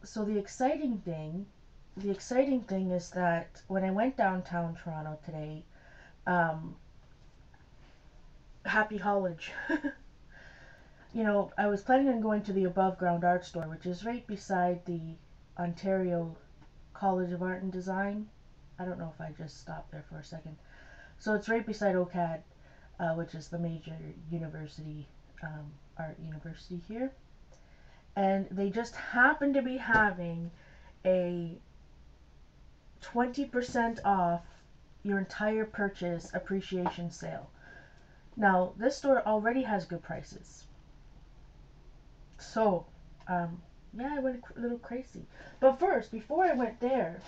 So the exciting thing is that when I went downtown Toronto today, um, happy haulage. You know, I was planning on going to the Above Ground Art Store, which is right beside the Ontario College of Art and Design. I don't know if I just stopped there for a second. So it's right beside OCAD, which is the major university, art university here. And they just happen to be having a 20% off your entire purchase appreciation sale. Now, this store already has good prices. So, yeah, I went a little crazy. But first, before I went there,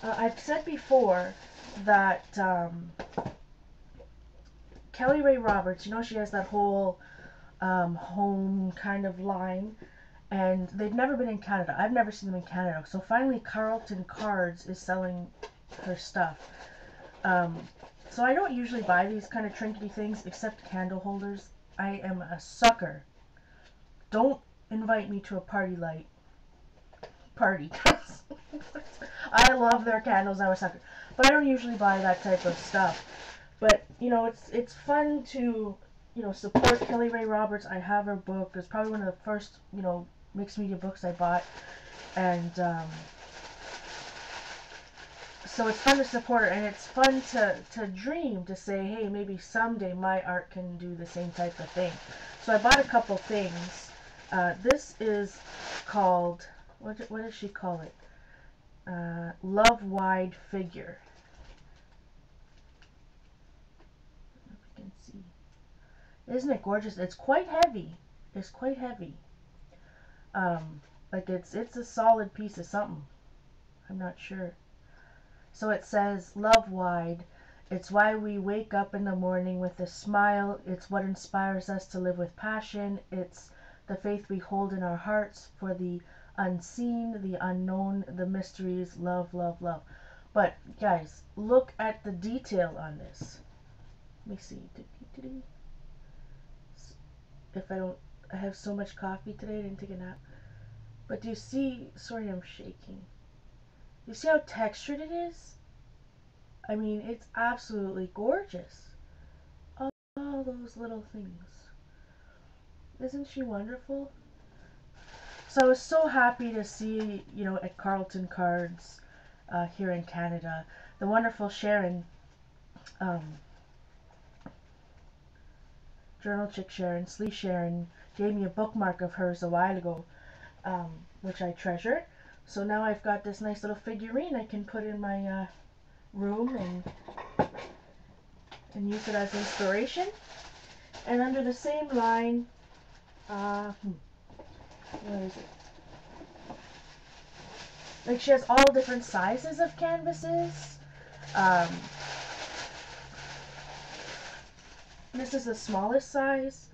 I've said before that Kelly Ray Roberts, you know, she has that whole home kind of line, and they've never been in Canada. I've never seen them in Canada. So finally, Carlton Cards is selling her stuff. So I don't usually buy these kind of trinkety things, except candle holders. I am a sucker. Don't invite me to a party light party. I love their candles. I'm a sucker. But I don't usually buy that type of stuff. But, you know, it's fun to, you know, support Kelly Ray Roberts. I have her book. It's probably one of the first, you know, mixed media books I bought. And so it's fun to support her, and it's fun to dream, to say, hey, maybe someday my art can do the same type of thing. So I bought a couple things. This is called, what does she call it? Love Wide Figure. I don't know if you can see. Isn't it gorgeous? It's quite heavy. It's quite heavy. Like it's a solid piece of something. I'm not sure. So it says, love wide. It's why we wake up in the morning with a smile. It's what inspires us to live with passion. It's the faith we hold in our hearts for the unseen, the unknown, the mysteries. Love, love, love. But guys, look at the detail on this. Let me see. If I have so much coffee today, I didn't take a nap. But do you see, sorry I'm shaking. You see how textured it is? I mean, it's absolutely gorgeous. All those little things. Isn't she wonderful? So I was so happy to see, you know, at Carlton Cards here in Canada, the wonderful Sharon, Journal Chick Sharon, Slee Sharon, gave me a bookmark of hers a while ago, which I treasure. So now I've got this nice little figurine I can put in my room and use it as inspiration. And under the same line, where is it? Like, she has all different sizes of canvases. This is the smallest size.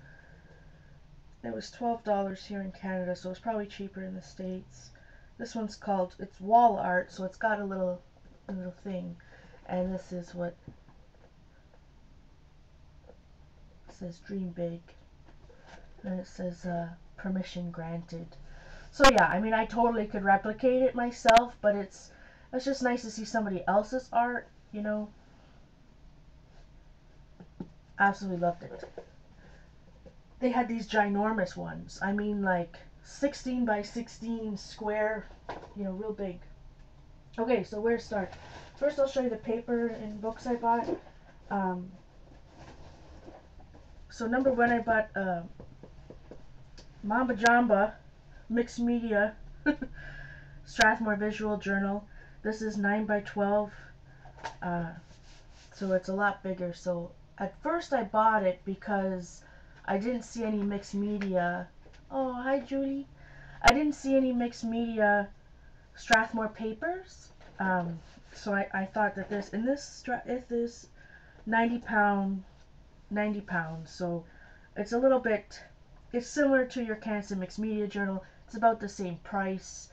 It was $12 here in Canada, so it's probably cheaper in the States. This one's called, it's wall art, so it's got a little thing. And this is what it says, dream big. And it says, permission granted. So yeah, I mean, I totally could replicate it myself, but it's just nice to see somebody else's art, you know. Absolutely loved it. They had these ginormous ones. I mean, like 16 by 16 square, you know, real big. Okay, so where to start? First, I'll show you the paper and books I bought. So number one, I bought Mamba Jamba Mixed Media Strathmore Visual Journal. This is 9 by 12, so it's a lot bigger. So at first I bought it because I didn't see any mixed media. Oh, hi Judy. I didn't see any mixed media Strathmore papers. So I thought that this, and this is 90 pounds. So it's a little bit, it's similar to your Canson Mixed Media Journal. It's about the same price.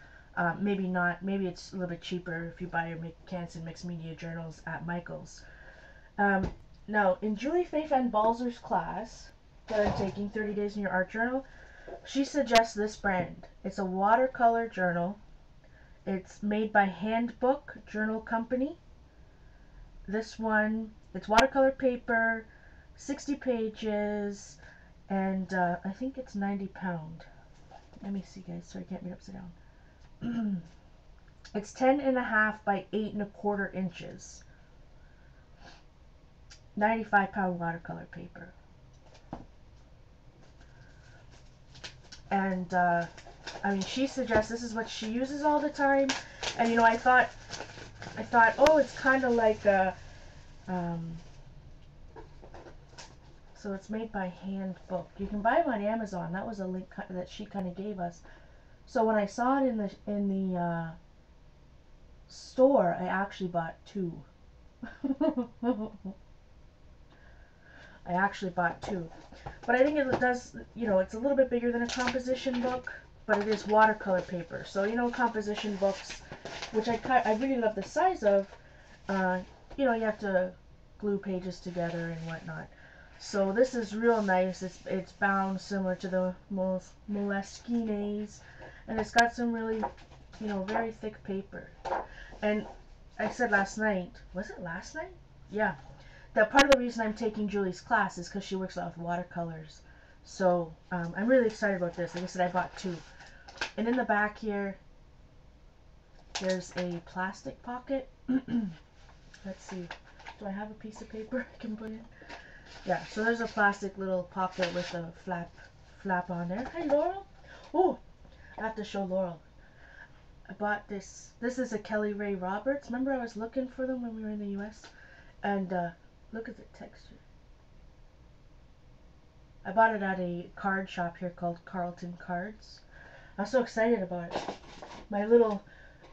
Maybe not, maybe it's a little bit cheaper if you buy your Canson Mixed Media Journals at Michael's. Now, in Julie Faye Van Balzer's class that I'm taking, 30 Days in Your Art Journal, She suggests this brand. It's a watercolor journal. It's made by Handbook Journal Company. This one, it's watercolor paper, 60 pages, and I think it's 90 pound. Let me see, guys, so I can't read upside down. It's 10.5 by 8.25 inches. 95 pound watercolor paper. And I mean, she suggests this is what she uses all the time. And you know, I thought, oh, it's kind of like a, so it's made by Handbook. You can buy them on Amazon. That was a link that she kind of gave us. So when I saw it in the store, I actually bought 2. I actually bought 2. But I think it does, you know, it's a little bit bigger than a composition book, but it is watercolor paper. So, you know, composition books, which I really love the size of, you know, you have to glue pages together and whatnot. So this is real nice. It's bound similar to the Moleskines, and it's got some really, you know, very thick paper. And I said last night, was it last night? Yeah. That part of the reason I'm taking Julie's class is because she works a lot with watercolors. So I'm really excited about this. Like I said, I bought 2. And in the back here, there's a plastic pocket. Let's see. Do I have a piece of paper I can put in? Yeah, so there's a plastic little pocket with a flap on there. Hi, Laurel. Oh, I have to show Laurel. I bought this. This is a Kelly Ray Roberts. Remember I was looking for them when we were in the US? And look at the texture. I bought it at a card shop here called Carlton Cards. I'm so excited about it. My little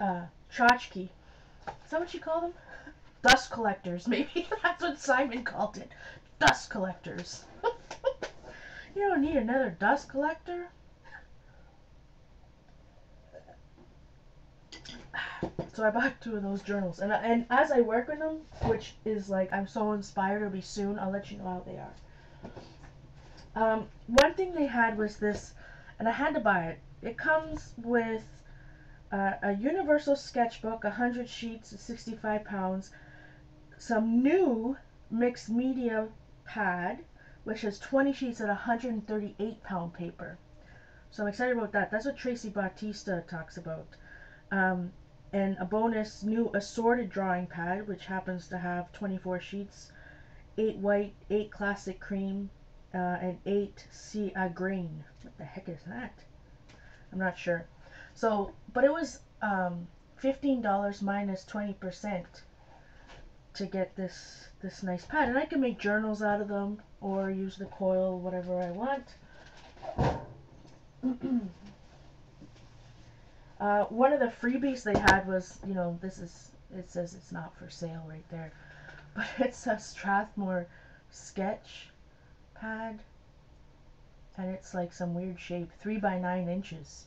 tchotchke. Is that what you call them? Dust collectors, maybe. That's what Simon called it. Dust collectors. You don't need another dust collector. So I bought 2 of those journals, and as I work with them, which is like I'm so inspired, it'll be soon. I'll let you know how they are. One thing they had was this, and I had to buy it. It comes with a universal sketchbook, 100 sheets, 65 pounds, some new mixed media pad, which has 20 sheets at 138 pound paper. So I'm excited about that. That's what Tracy Bautista talks about. And a bonus new assorted drawing pad, which happens to have 24 sheets, 8 white, 8 classic cream, and 8 green. What the heck is that? I'm not sure. So, but it was $15 minus 20% to get this nice pad, and I can make journals out of them or use the coil, whatever I want. One of the freebies they had was, you know, it says it's not for sale right there, but it's a Strathmore sketch pad, and it's like some weird shape, 3 by 9 inches.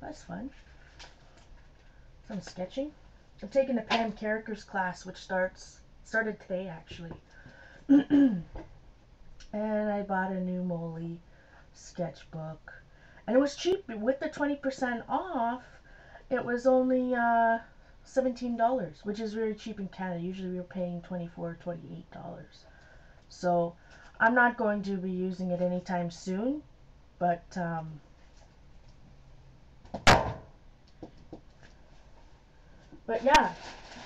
That's fun. Some sketching. I'm taking the Pam Carrickers class, which started today actually. And I bought a new Molly sketchbook. And it was cheap. With the 20% off, it was only $17, which is really cheap in Canada. Usually we were paying $24, $28. So I'm not going to be using it anytime soon, but yeah,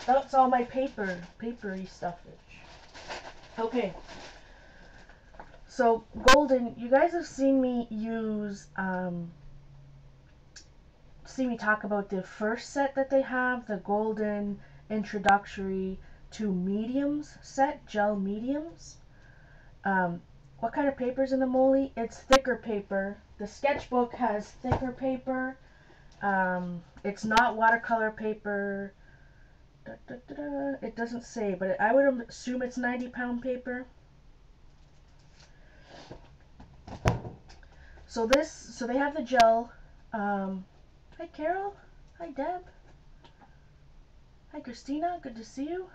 that's all my papery stuffage. Okay. So golden, you guys have seen me use, see me talk about the first set that they have, the golden introductory to mediums set, gel mediums. What kind of paper's in the Molly? It's thicker paper. The sketchbook has thicker paper. It's not watercolor paper. It doesn't say, but I would assume it's 90 pound paper. So they have the gel. Hi Carol. Hi Deb. Hi Christina. Good to see you.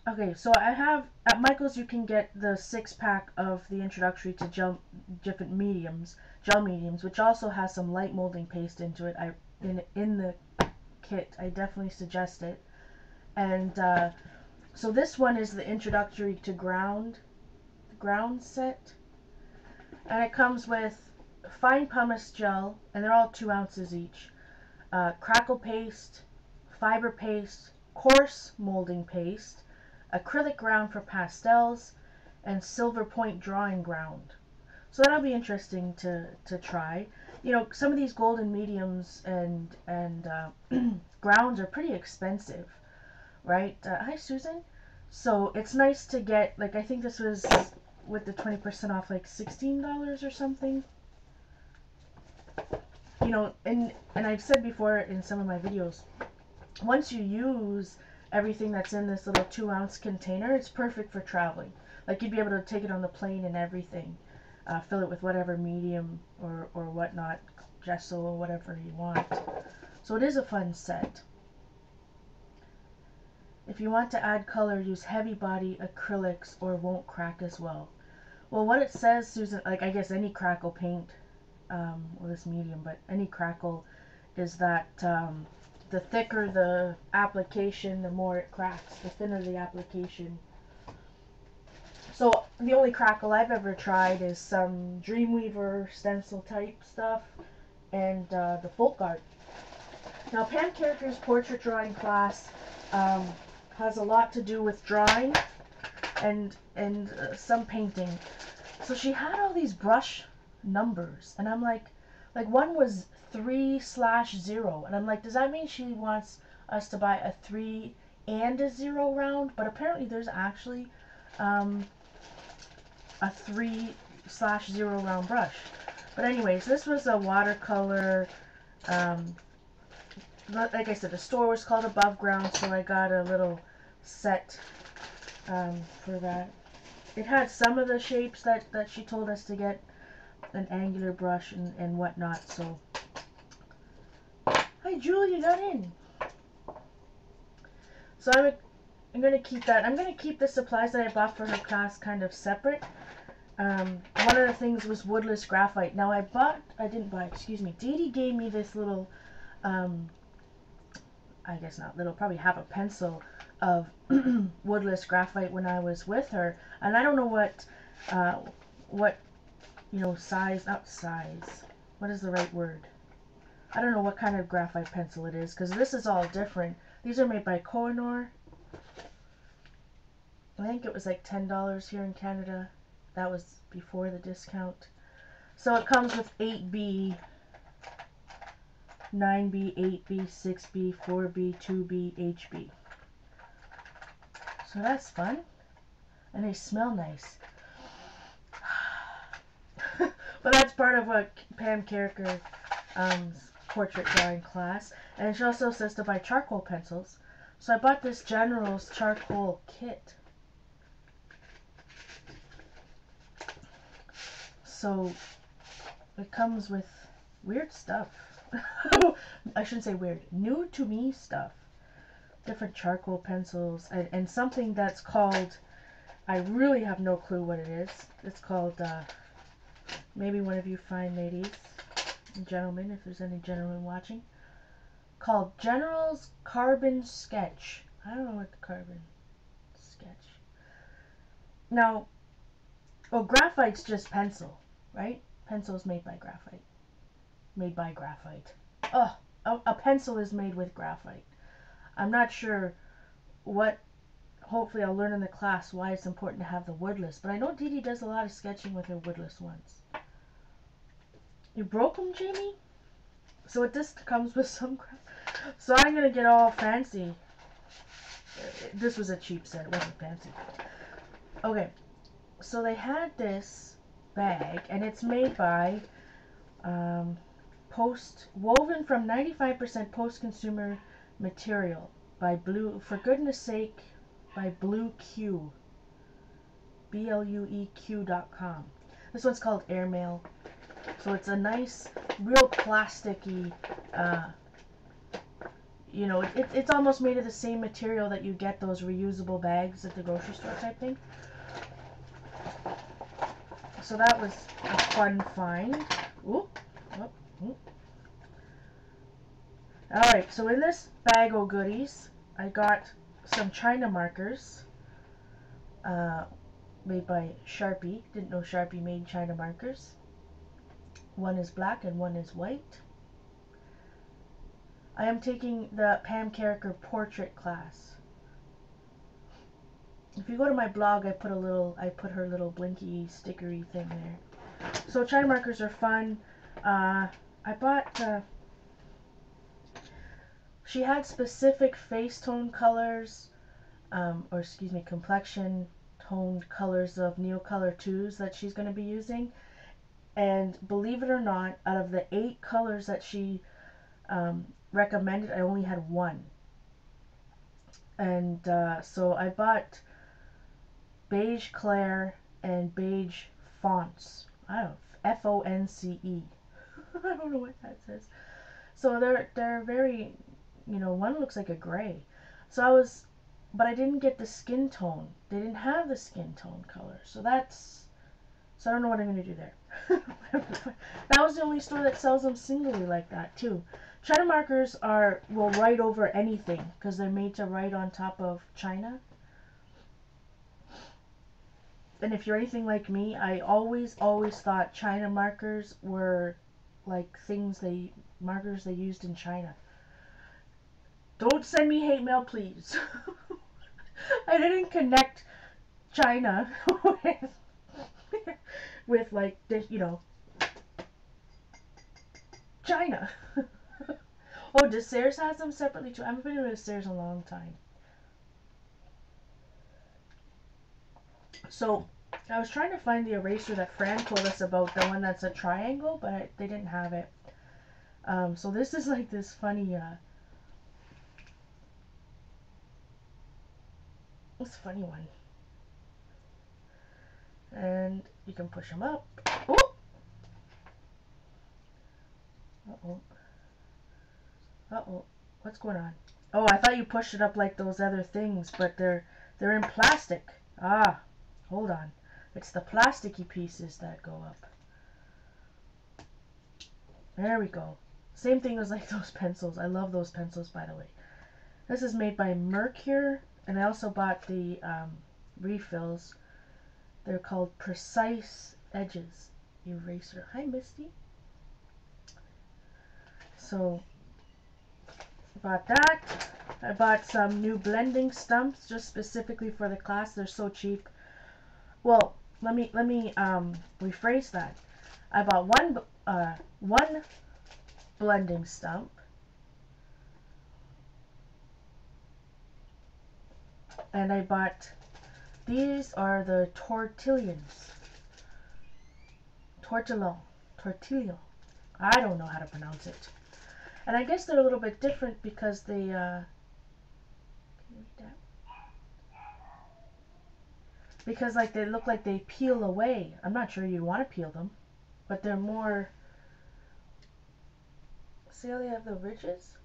Okay, so I have at Michael's you can get the 6-pack of the introductory to gel different mediums. gel mediums, which also has some light molding paste into it. In the kit, I definitely suggest it. And so this one is the introductory to ground set, and it comes with fine pumice gel, and they're all 2 ounces each. Crackle paste, fiber paste, coarse molding paste, acrylic ground for pastels, and silver point drawing ground. So that'll be interesting to try. You know, some of these golden mediums and grounds are pretty expensive, right? Hi, Susan. So it's nice to get, like, I think this was with the 20% off, like $16 or something. You know, and I've said before in some of my videos, once you use everything that's in this little 2 ounce container, it's perfect for traveling. Like, you'd be able to take it on the plane and everything. Fill it with whatever medium or whatnot, gesso or whatever you want. So it is a fun set. If you want to add color, use heavy body acrylics or won't crack as well. Well, what it says, Susan, like, I guess any crackle paint, well, this medium, but any crackle, is that the thicker the application, the more it cracks. The thinner the application. So the only crackle I've ever tried is some Dreamweaver stencil type stuff and the folk art. Now, Pam Character's portrait drawing class has a lot to do with drawing and some painting. So she had all these brush numbers, and I'm like one was 3/0, and I'm like, does that mean she wants us to buy a 3 and a 0 round? But apparently there's actually a 3/0 round brush. But anyways, this was a watercolor, like I said, the store was called Above Ground, so I got a little set for that. It had some of the shapes that she told us to get, an angular brush and whatnot. So, hi Julie, you got in. So I'm going to keep that. I'm going to keep the supplies that I bought for her class kind of separate. One of the things was woodless graphite. Now excuse me, Dee Dee gave me this little, I guess not little, probably half a pencil of woodless graphite when I was with her. And I don't know what, you know, not size, what is the right word? I don't know what kind of graphite pencil it is, because this is all different. These are made by Kohinoor. I think it was like $10 here in Canada. That was before the discount. So it comes with 8B, 9B, 8B, 6B, 4B, 2B, HB. So that's fun. And they smell nice. But that's part of what Pam Carricker's portrait drawing class. And she also says to buy charcoal pencils. So I bought this General's charcoal kit. So it comes with weird stuff. I shouldn't say weird. New to me stuff. Different charcoal pencils and something that's called, I really have no clue what it is. It's called, maybe one of you fine ladies and gentlemen, if there's any gentlemen watching, called General's Carbon Sketch. I don't know what the carbon sketch. Now, well, graphite's just pencil, right? Pencil's made by graphite. Made by graphite. Oh, a pencil is made with graphite. I'm not sure what, hopefully I'll learn in the class why it's important to have the woodless, but I know Dee Dee does a lot of sketching with her woodless ones. You broke them, Jamie? So it just comes with some crap. So I'm going to get all fancy. This was a cheap set, it wasn't fancy. Okay, so they had this bag, and it's made by woven from 95% post-consumer material by for goodness sake, by Blue Q, BLUEQ.com. This one's called Airmail. So it's a nice, real plasticky, you know, it's almost made of the same material that you get those reusable bags at the grocery store type thing. So that was a fun find. Ooh. Oh, ooh. Alright, so in this bag of goodies, I got some China markers made by Sharpie. Didn't know Sharpie made China markers. One is black and one is white. I am taking the Pam Carricker portrait class. If you go to my blog, I put her little blinky stickery thing there. So China markers are fun. I bought, she had specific face tone colors, or excuse me, complexion toned colors of Neocolor 2s that she's going to be using. And believe it or not, out of the 8 colors that she recommended, I only had 1. And so I bought beige clair and beige fonts. I don't know, F-O-N-C-E. I don't know what that says. So they're very, one looks like a gray. But I didn't get the skin tone. They didn't have the skin tone color. So I don't know what I'm going to do there. That was the only store that sells them singly like that too. China markers will write over anything because they're made to write on top of China. And if you're anything like me, I always thought China markers were like markers they used in China. Don't send me hate mail, please. I didn't connect China with like this, China. Oh, does Sears has them separately too? I haven't been to Sears in a long time. So I was trying to find the eraser that Fran told us about, the one that's a triangle, but they didn't have it. So this is like this funny, one. And you can push them up. Oh! Uh-oh. Uh-oh. What's going on? Oh, I thought you pushed it up like those other things, but they're in plastic. Ah, hold on. It's the plasticky pieces that go up. There we go. Same thing as like those pencils. I love those pencils, by the way. This is made by Mercure, and I also bought the refills. They're called Precise Edges Eraser. Hi, Misty. So, bought that. I bought some new blending stumps just specifically for the class. They're so cheap. Well, let me rephrase that. I bought one blending stump, and I bought, these are the tortillons. Tortillo. I don't know how to pronounce it. And I guess they're a little bit different because they, can you read that? Because like they look like they peel away. I'm not sure you want to peel them, but they're more, see how they have the ridges?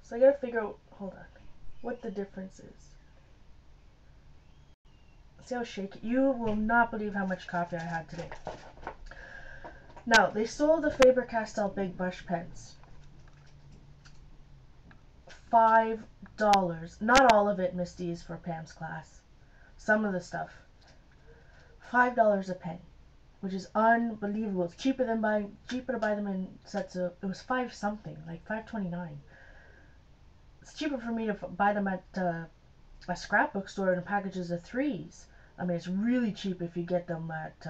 So I gotta figure out, hold on, what the difference is. See how shaky? You will not believe how much coffee I had today. Now, they sold the Faber-Castell Big Brush pens. $5. Not all of it, Misty, is for Pam's class. Some of the stuff. $5 a pen, which is unbelievable. It's cheaper to buy them in sets of, it was 5 something, like $5.29. It's cheaper for me to buy them at a scrapbook store in packages of 3s. I mean, it's really cheap if you get them at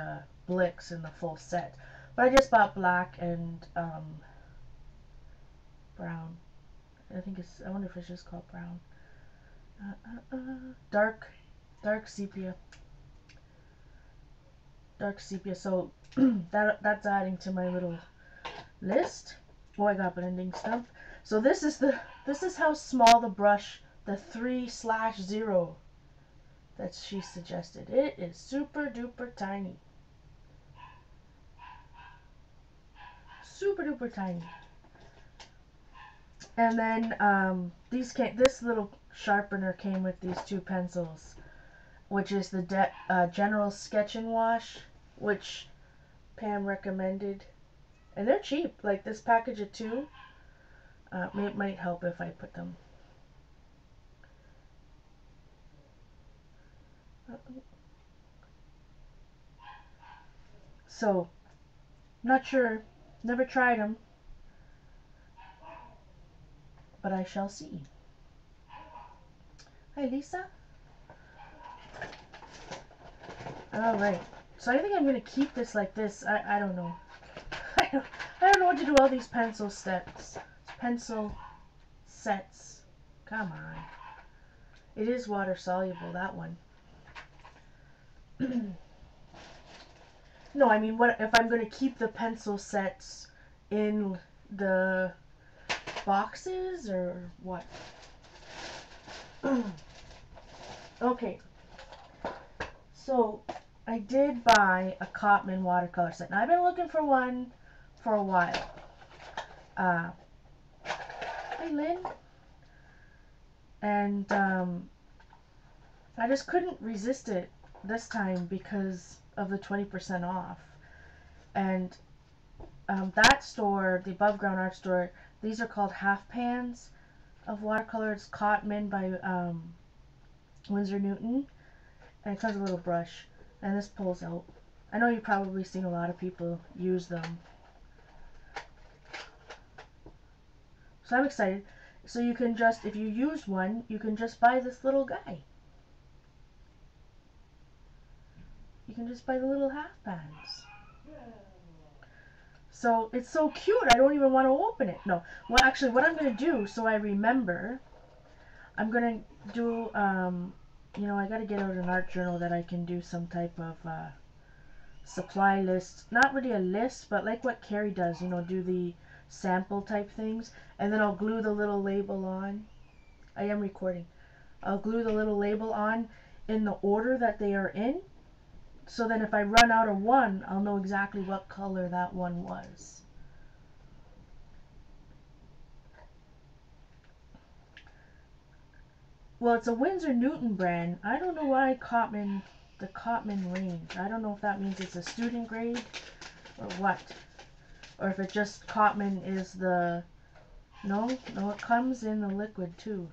Blix in the full set. But I just bought black and brown. I wonder if it's just called brown. Dark sepia. Dark sepia. So that's adding to my little list. Oh, I got blending stump. So this is how small the brush, the 3/0 that she suggested. It is super duper tiny. Super duper tiny. And then this little sharpener came with these 2 pencils, which is the General Sketch and Wash, which Pam recommended. And they're cheap. Like this package of 2. It might help if I put them. So, not sure. Never tried them. But I shall see. Hi, Lisa. Alright. So I think I'm going to keep this like this. I don't know. I don't know what to do with all these pencil sets. Pencil sets. Come on. It is water soluble, that one. No, I mean, what if I'm going to keep the pencil sets in the boxes or what? Okay. So, I did buy a Cotman watercolor set. Now, I've been looking for one for a while. Hey, Lynn. And I just couldn't resist it this time because of the 20% off. And that store, the Above Ground Art Store, these are called half pans of watercolor. It's Cotman by Winsor Newton. And it comes with a little brush. And this pulls out. I know you've probably seen a lot of people use them. So I'm excited. So you can just, if you use one, you can just buy this little guy. You can just buy the little half pans. So it's so cute, I don't even want to open it. No, well, actually, what I'm going to do, so I remember, I'm going to do, you know, I got to get out an art journal that I can do some type of supply list. Not really a list, but like what Carrie does, you know, do the sample type things. And then I'll glue the little label on. I am recording. I'll glue the little label on in the order that they are in. So then if I run out of one, I'll know exactly what color that one was. Well, it's a Winsor Newton brand. I don't know why Cotman, the Cotman range. I don't know if that means it's a student grade or what. Or if it just Cotman is the... No, it comes in the liquid too.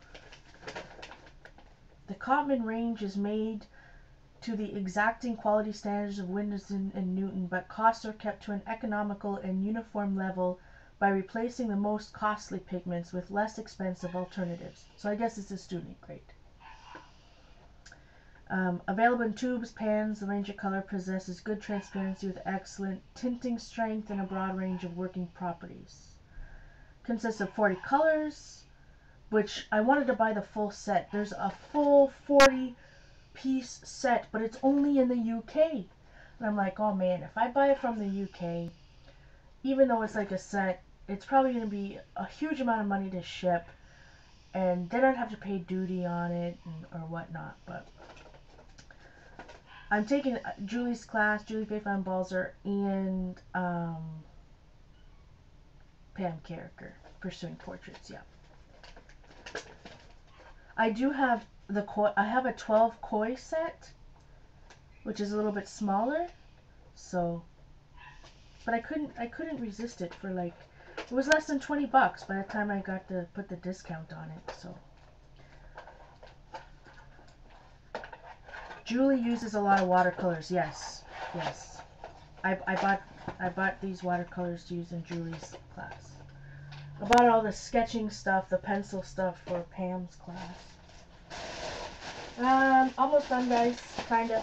The Cotman range is made to the exacting quality standards of Winsor and Newton, but costs are kept to an economical and uniform level by replacing the most costly pigments with less expensive alternatives. So I guess it's a student grade. Available in tubes, pans, the range of color possesses good transparency with excellent tinting strength and a broad range of working properties. Consists of 40 colors, which I wanted to buy the full set. There's a full 40-piece set, but it's only in the UK. And I'm like, oh man, if I buy it from the UK, even though it's like a set, it's probably going to be a huge amount of money to ship, and then I'd have to pay duty on it or whatnot. But I'm taking Julie's class, Julie Faye Van Balzer, and Pam Carricker, Pursuing Portraits. Yeah, I do have I have a 12 koi set, which is a little bit smaller. So, but I couldn't resist it for like, it was less than 20 bucks by the time I got to put the discount on it. So Julie uses a lot of watercolors. Yes. I bought these watercolors to use in Julie's class. I bought all the sketching stuff, the pencil stuff for Pam's class. Almost done, guys. Kinda.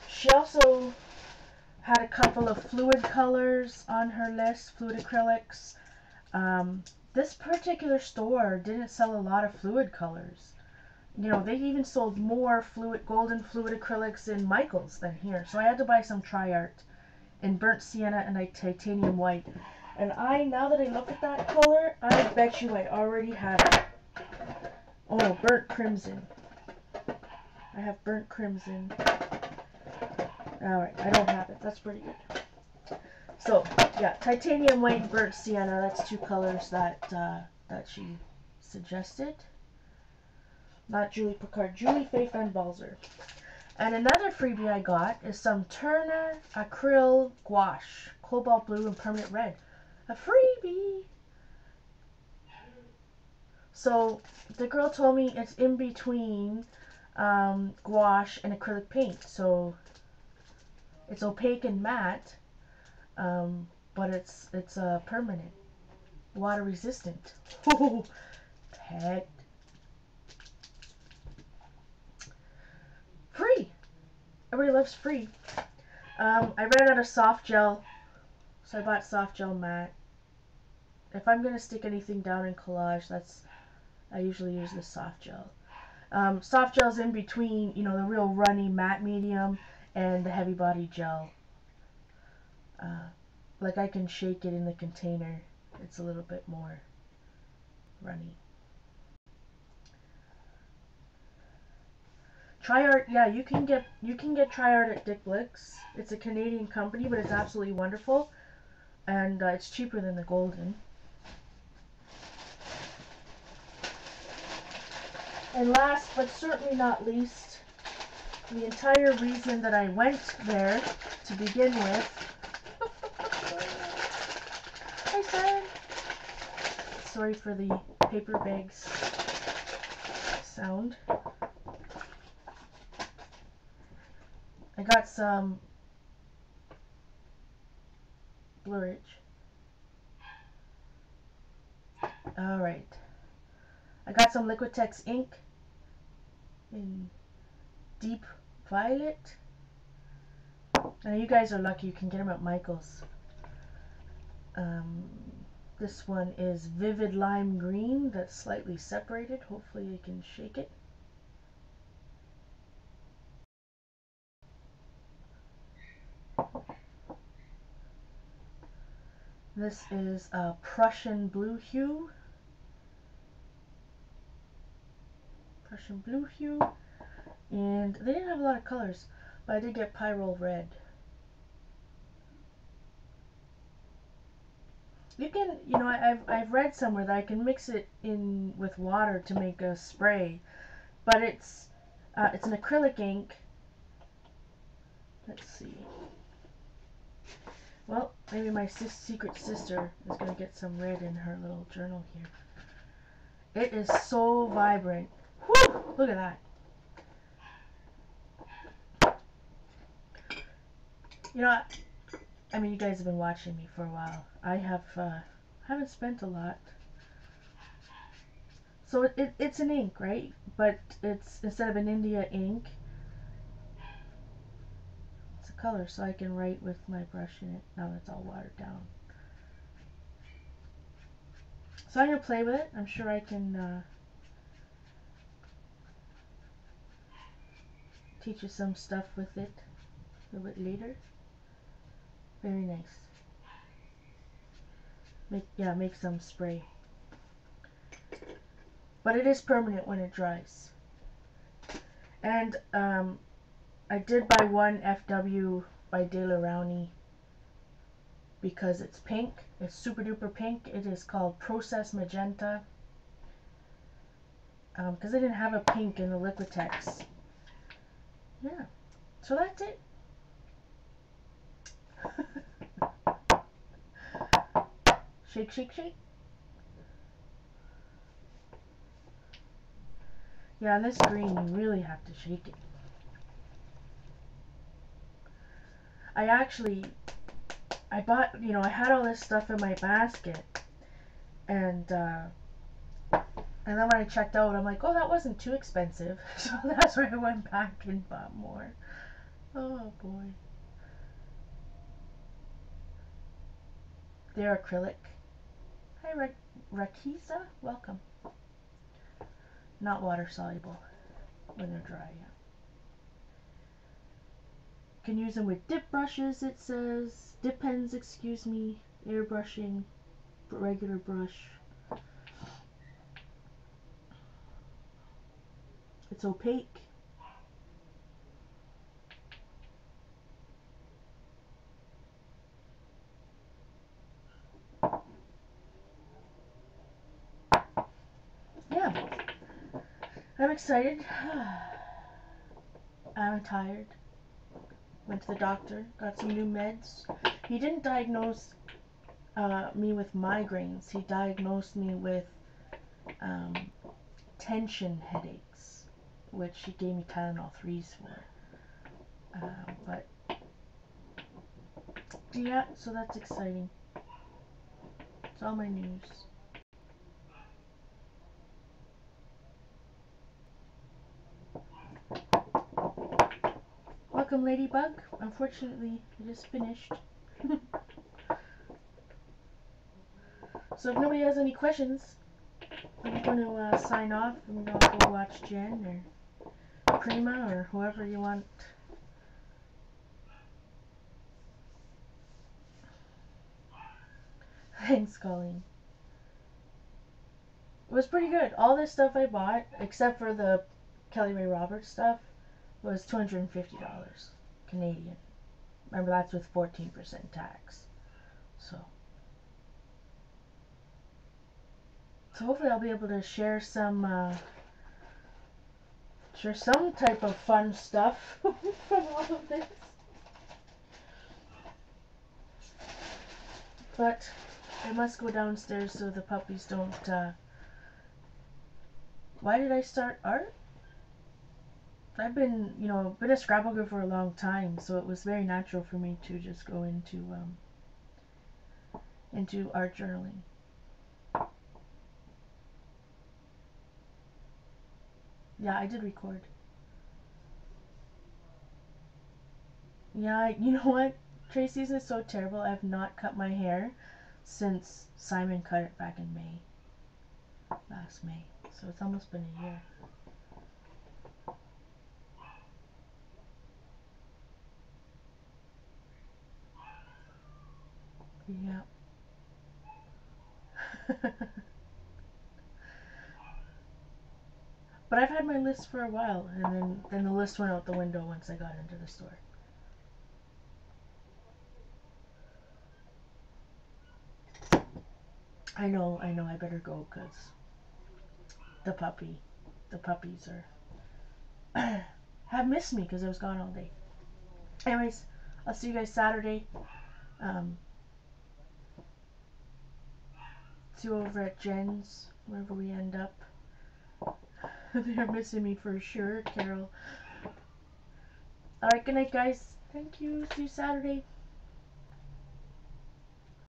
She also had a couple of fluid colors on her list, fluid acrylics. This particular store didn't sell a lot of fluid colors. You know, they even sold more golden fluid acrylics in Michael's than here. So I had to buy some Tri-Art in burnt sienna and a titanium white. And now that I look at that color, I bet you I already have it. Oh, burnt crimson. I have burnt crimson. Alright, I don't have it. That's pretty good. So, yeah, titanium white and burnt sienna. That's two colors that she suggested. Not Julie Picard. Julie Faye Van Balzer. And another freebie I got is some Turner Acryl Gouache, Cobalt Blue and Permanent Red. A freebie! So the girl told me it's in between gouache and acrylic paint. So it's opaque and matte, but it's permanent, water resistant. Pet. Free! Everybody loves free. I ran out of soft gel, so I bought soft gel matte. If I'm gonna stick anything down in collage, I usually use the soft gel. Soft gel's in between, you know, the real runny matte medium and the heavy body gel. Like I can shake it in the container. It's a little bit more runny. Tri-Art, yeah, you can get Tri-Art at Dick Blick's. It's a Canadian company, but it's absolutely wonderful, and it's cheaper than the Golden. And last but certainly not least, the entire reason that I went there to begin with. Hi, son. Sorry for the paper bags sound. I got some blurage. Alright. I got some Liquitex ink in deep violet. And you guys are lucky, you can get them at Michael's. This one is vivid lime green that's slightly separated. Hopefully you can shake it. This is a Prussian blue hue. Prussian blue hue. And they didn't have a lot of colors, but I did get Pyrrole red. You can, you know, I've read somewhere that I can mix it in with water to make a spray, but it's an acrylic ink. Let's see. Well, maybe my secret sister is going to get some red in her little journal here. It is so vibrant. Whew! Look at that. You know, I mean, you guys have been watching me for a while. I haven't spent a lot. So it's an ink, right? But it's, instead of an India ink, it's a color, so I can write with my brush in it. Now it's all watered down. So I'm going to play with it. I'm sure I can teach you some stuff with it a little bit later. Very nice. Make some spray. But it is permanent when it dries. And I did buy one FW by De La Rowney because it's pink. It's super duper pink. It is called Process Magenta. Because I didn't have a pink in the Liquitex. Yeah. So that's it. Shake, shake, shake. Yeah, and this green, you really have to shake it. I bought, you know, I had all this stuff in my basket, and then when I checked out, I'm like, oh, that wasn't too expensive. So that's why I went back and bought more. Oh boy. They're acrylic. Hi, Rakisa, welcome. Not water soluble when they're dry. Yeah. Can use them with dip brushes, it says. Dip pens, excuse me. Airbrushing, regular brush. It's opaque. Yeah, I'm excited. I'm tired. Went to the doctor, got some new meds. He didn't diagnose me with migraines. He diagnosed me with um, tension headaches, which he gave me Tylenol 3s for. But yeah, so that's exciting. It's all my news. Welcome, Ladybug. Unfortunately, it is finished. So if nobody has any questions, I'm going to sign off and I'll go watch Jen or Prima or whoever you want. Thanks, Colleen. It was pretty good. All this stuff I bought, except for the Kelly Ray Roberts stuff, was $250 Canadian. Remember, that's with 14% tax. So hopefully I'll be able to share some type of fun stuff from all of this. But I must go downstairs so the puppies don't. Why did I start art? I've been, been a scrapbooker for a long time, so it was very natural for me to just go into art journaling. Yeah, I did record. Yeah, you know what? Tracy's is so terrible. I have not cut my hair since Simon cut it back in May. Last May. So it's almost been a year. Yeah. But I've had my list for a while, and then the list went out the window once I got into the store. I know, I better go because the puppies have missed me because I was gone all day. Anyways, I'll see you guys Saturday. See you over at Jen's, wherever we end up. They're missing me for sure, Carol. Alright, good night, guys. Thank you. See you Saturday.